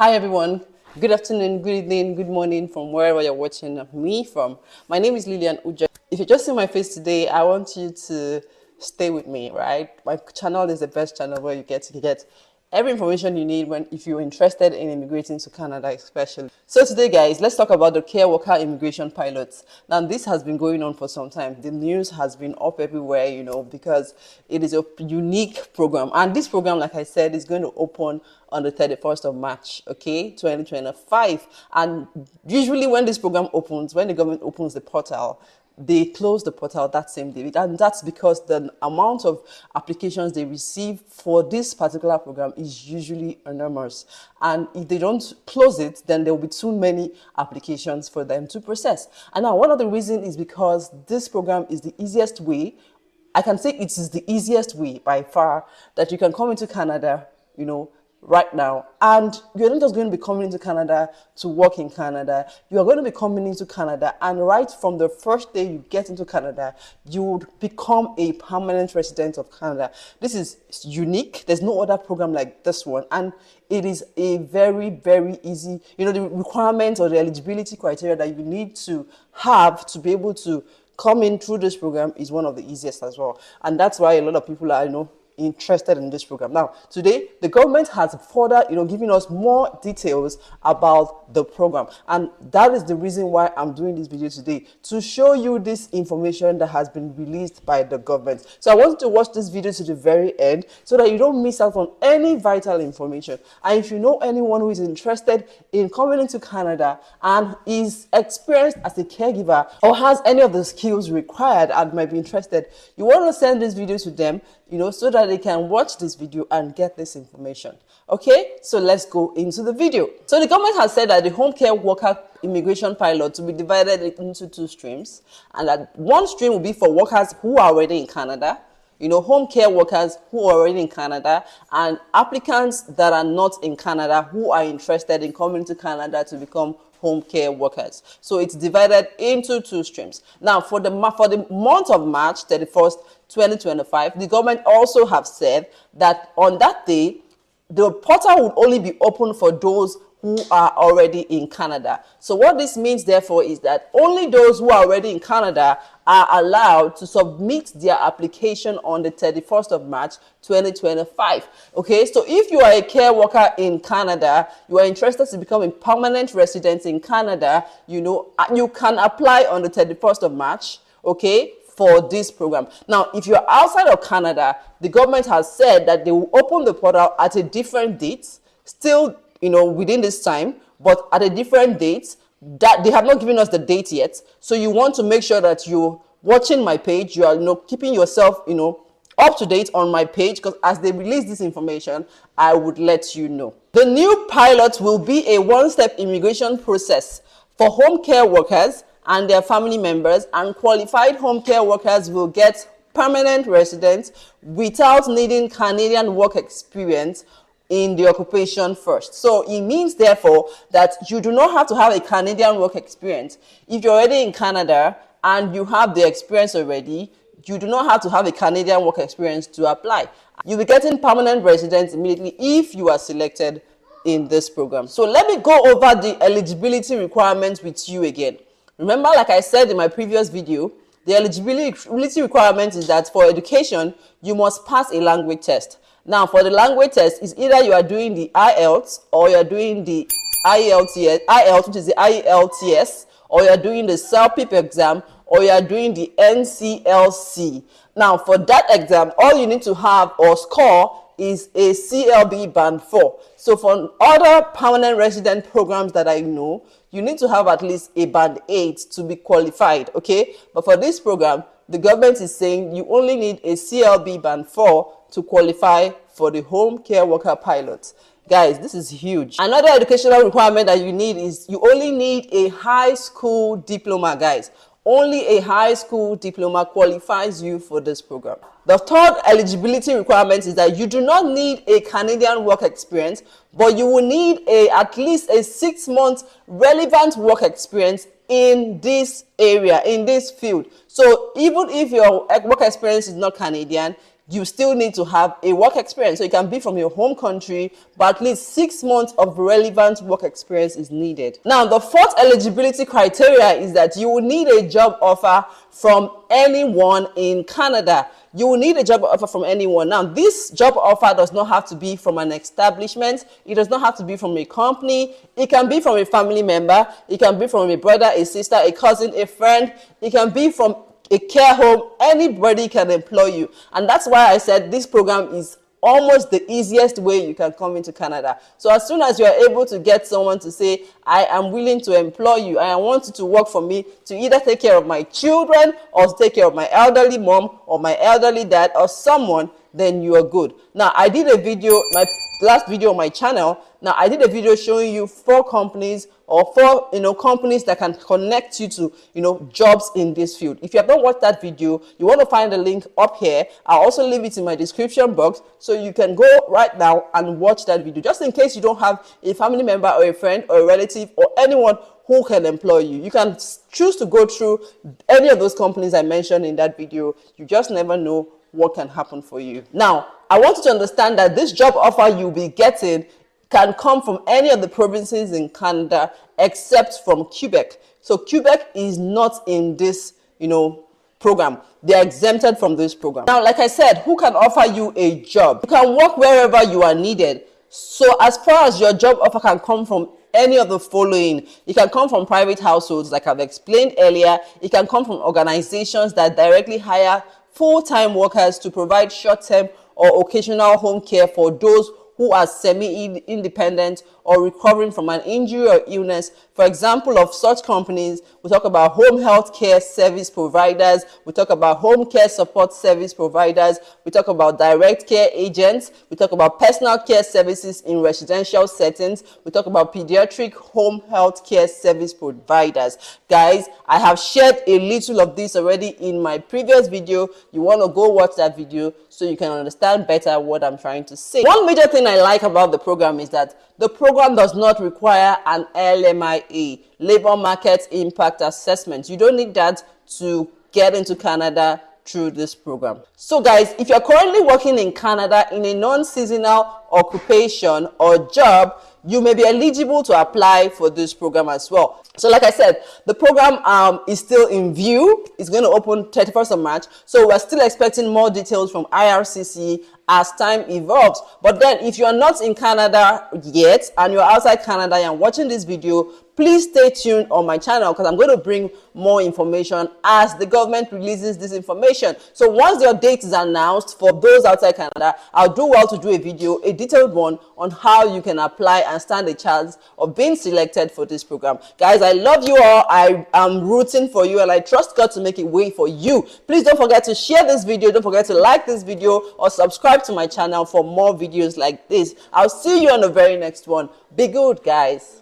Hi everyone, good afternoon, good evening, good morning from wherever you're watching me from. My name is Lilian Uja. If you just see my face today, I want you to stay with me, right? My channel is the best channel where you get every information you need if you're interested in immigrating to Canada especially. So today guys, let's talk about the care worker immigration pilots. Now this has been going on for some time. The news has been up everywhere, because it is a unique program. And this program, like I said, is going to open on the 31st of March, okay, 2025. And usually when this program opens, when the government opens the portal, they close the portal that same day, and that's because the amount of applications they receive for this particular program is usually enormous, and if they don't close it, then there will be too many applications for them to process. And now one of the reasons is because this program is the easiest way. I can say it is the easiest way by far that you can come into Canada, right now. And you're not just going to be coming into Canada to work in Canada. You are going to be coming into Canada, and right from the first day you get into Canada, you would become a permanent resident of Canada. This is unique. There's no other program like this one. And it is a very, very easy, the requirements or the eligibility criteria that you need to have to be able to come in through this program is one of the easiest as well. And that's why a lot of people are, interested in this program. Now, today, the government has further, given us more details about the program. And that is the reason why I'm doing this video today, to show you this information that has been released by the government. So I want you to watch this video to the very end so that you don't miss out on any vital information. And if you know anyone who is interested in coming into Canada and is experienced as a caregiver or has any of the skills required and might be interested, you want to send this video to them, so that they can watch this video and get this information. Okay, so let's go into the video. So the government has said that the home care worker immigration pilot will be divided into two streams, and that one stream will be for workers who are already in Canada, home care workers who are already in Canada, and applicants that are not in Canada who are interested in coming to Canada to become home care workers. So it's divided into two streams. Now, for the month of March 31st, 2025, the government also have said that on that day, the portal would only be open for those who are already in Canada. So what this means, therefore, is that only those who are already in Canada are allowed to submit their application on the 31st of March, 2025. Okay, so if you are a care worker in Canada, you are interested to become a permanent resident in Canada, you can apply on the 31st of March, okay, for this program. Now, if you're outside of Canada, the government has said that they will open the portal at a different date, still within this time, but at a different date. That they have not given us the date yet. So you want to make sure that you're watching my page, you are keeping yourself up to date on my page, because as they release this information, I would let you know. The new pilot will be a one-step immigration process for home care workers and their family members, and qualified home care workers will get permanent residence without needing Canadian work experience in the occupation first. So it means, therefore, that you do not have to have a Canadian work experience. If you're already in Canada and you have the experience already, you do not have to have a Canadian work experience to apply. You'll be getting permanent residence immediately if you are selected in this program. So let me go over the eligibility requirements with you again. Remember, like I said in my previous video, the eligibility requirement is that for education, you must pass a language test. Now, for the language test, is either you are doing the IELTS or you are doing the IELTS, which is the IELTS, or you are doing the CELPIP exam, or you are doing the NCLC. Now, for that exam, all you need to have or score is a CLB band 4. So for other permanent resident programs that I know, you need to have at least a band 8 to be qualified, okay? But for this program, the government is saying you only need a CLB band 4 to qualify for the home care worker pilot. Guys, this is huge. Another educational requirement that you need is you only need a high school diploma, guys. Only a high school diploma qualifies you for this program. The third eligibility requirement is that you do not need a Canadian work experience, but you will need at least a 6-month relevant work experience in this area, in this field. So even if your work experience is not Canadian, you still need to have a work experience. So it can be from your home country, but at least 6 months of relevant work experience is needed. Now, the fourth eligibility criteria is that you will need a job offer from anyone in Canada. You will need a job offer from anyone. Now, this job offer does not have to be from an establishment. It does not have to be from a company. It can be from a family member. It can be from a brother, a sister, a cousin, a friend. It can be from a care home. Anybody can employ you. And that's why I said this program is almost the easiest way you can come into Canada. So as soon as you are able to get someone to say, I am willing to employ you, I want you to work for me to either take care of my children or to take care of my elderly mom or my elderly dad or someone, then you are good. Now, I did a video, my last video on my channel. Now, I did a video showing you 4 companies or 4 companies that can connect you to jobs in this field. If you have not watched that video, you want to find the link up here. I'll also leave it in my description box so you can go right now and watch that video, just in case you don't have a family member or a friend or a relative or anyone who can employ you. You can choose to go through any of those companies I mentioned in that video. You just never know what can happen for you. Now, I want you to understand that this job offer you'll be getting can come from any of the provinces in Canada except from Quebec. So Quebec is not in this, program. They are exempted from this program. Now, like I said, who can offer you a job? You can work wherever you are needed. So as far as your job offer can come from any of the following. It can come from private households, like I've explained earlier. It can come from organizations that directly hire full-time workers to provide short-term or occasional home care for those who are semi-independent or recovering from an injury or illness. For example, of such companies, we talk about home health care service providers, we talk about home care support service providers, we talk about direct care agents, we talk about personal care services in residential settings, we talk about pediatric home health care service providers. Guys, I have shared a little of this already in my previous video. You want to go watch that video so you can understand better what I'm trying to say. One major thing I like about the program is that the program does not require an LMIA, Labor Market Impact Assessment. You don't need that to get into Canada through this program. So guys, if you're currently working in Canada in a non-seasonal occupation or job, you may be eligible to apply for this program as well. So like I said, the program is still in view. It's going to open 31st of March. So we're still expecting more details from IRCC as time evolves. But then if you're not in Canada yet and you're outside Canada and watching this video, please stay tuned on my channel because I'm going to bring more information as the government releases this information. So once the date is announced for those outside Canada, I'll do well to do a video, a detailed one on how you can apply and stand a chance of being selected for this program. Guys, I love you all. I am rooting for you and I trust God to make it way for you. Please don't forget to share this video. Don't forget to like this video or subscribe to my channel for more videos like this. I'll see you on the very next one. Be good, guys.